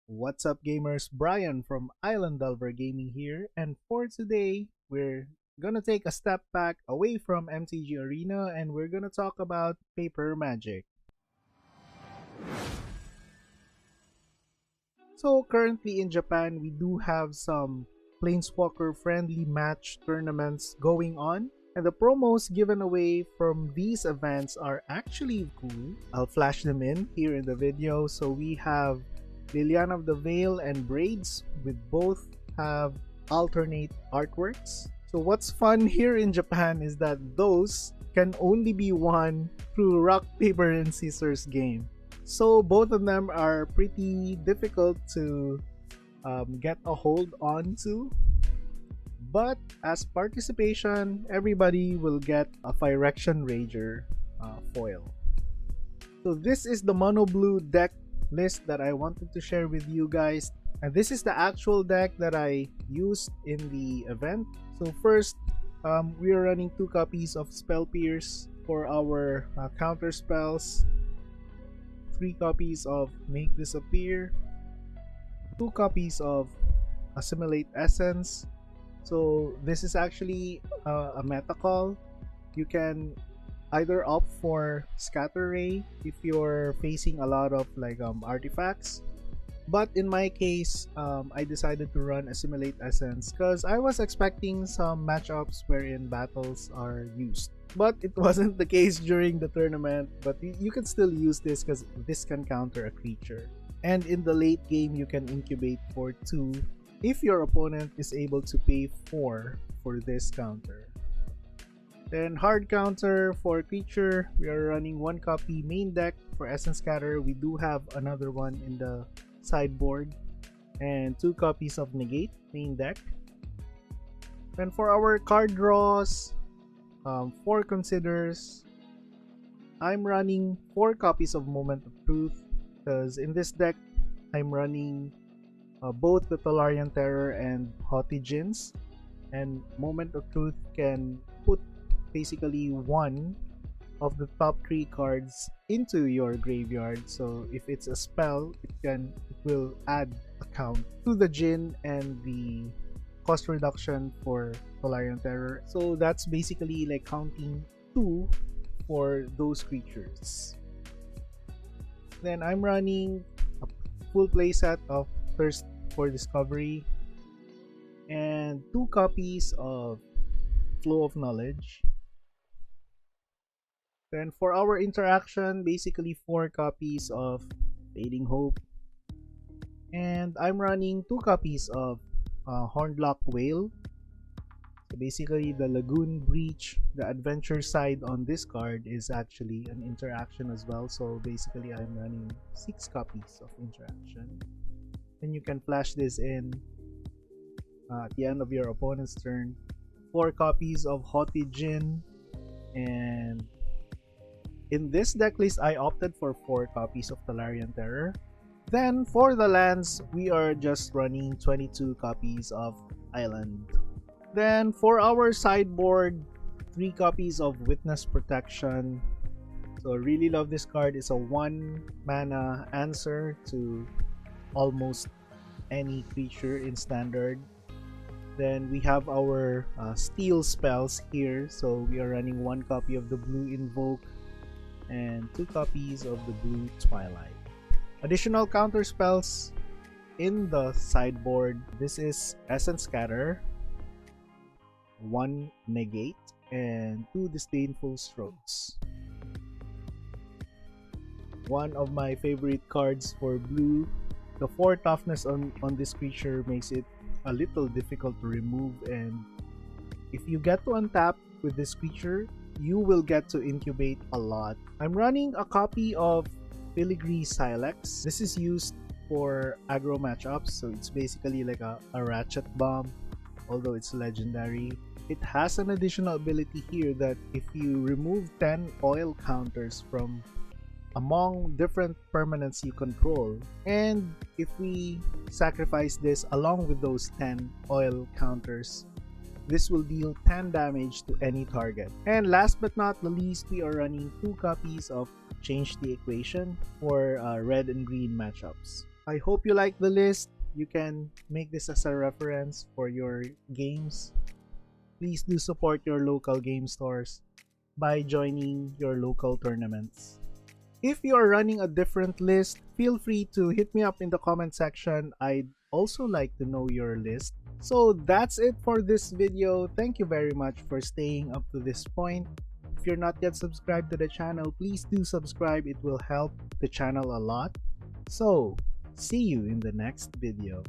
What's up, gamers? Brian from Island Delver Gaming here, and for today, we're gonna take a step back away from MTG Arena and we're gonna talk about paper magic. So, currently in Japan, we do have some Planeswalker friendly match tournaments going on, and the promos given away from these events are actually cool. I'll flash them in here in the video. So, we have Liliana of the Veil and Braids, with both have alternate artworks. So what's fun here in Japan is that those can only be won through rock, paper, and scissors game. So both of them are pretty difficult to get a hold on to. But as participation, everybody will get a Phyrexian Rager foil. So this is the mono blue deck list that I wanted to share with you guys, and this is the actual deck that I used in the event. So first, we are running 2 copies of Spell Pierce for our counter spells, 3 copies of Make Disappear, 2 copies of Assimilate Essence. So this is actually a meta call. You can either opt for Scatter Ray if you're facing a lot of artifacts, but in my case, I decided to run Assimilate Essence because I was expecting some matchups wherein battles are used, but it wasn't the case during the tournament. But you can still use this because this can counter a creature, and in the late game you can incubate for 2 if your opponent is able to pay 4 for this counter. Then hard counter for creature, we are running 1 copy main deck for Essence Scatter. We do have another one in the sideboard, and 2 copies of Negate main deck. Then for our card draws, 4 considers, I'm running 4 copies of Moment of Truth because in this deck I'm running both the Tolarian Terror and Haughty Djinns, and Moment of Truth can put basically one of the top 3 cards into your graveyard. So if it's a spell, it will add a count to the Djinn and the cost reduction for Tolarian Terror. So that's basically like counting 2 for those creatures. Then I'm running a full playset of Thirst for Discovery and 2 copies of Flow of Knowledge. Then for our interaction, basically 4 copies of Fading Hope, and I'm running 2 copies of Hornlock Whale. So basically the Lagoon Breach, the adventure side on this card, is actually an interaction as well. So basically I'm running 6 copies of interaction, and you can flash this in at the end of your opponent's turn. 4 copies of Haughty Djinn, and in this deck list, I opted for 4 copies of Tolarian Terror. Then for the lands, we are just running 22 copies of Island. Then for our sideboard, 3 copies of Witness Protection. So I really love this card. It's a 1 mana answer to almost any creature in standard. Then we have our steal spells here. So we are running 1 copy of the Blue Invoke and 2 copies of the Blue Twilight. Additional counter spells in the sideboard. This is Essence Scatter, 1 Negate, and 2 Disdainful Strokes. One of my favorite cards for blue. The 4 toughness on this creature makes it a little difficult to remove, and if you get to untap with this creature, you will get to incubate a lot. I'm running a copy of Filigree Silex. This is used for aggro matchups, so it's basically like a ratchet bomb, although it's legendary. It has an additional ability here that if you remove 10 oil counters from among different permanents you control, and if we sacrifice this along with those 10 oil counters, this will deal 10 damage to any target. And last but not the least, we are running 2 copies of Change the Equation for red and green matchups. I hope you like the list. You can make this as a reference for your games. Please do support your local game stores by joining your local tournaments. If you are running a different list, feel free to hit me up in the comment section. I'd also like to know your list. So that's it for this video. Thank you very much for staying up to this point. If you're not yet subscribed to the channel, please do subscribe. It will help the channel a lot. So, see you in the next video.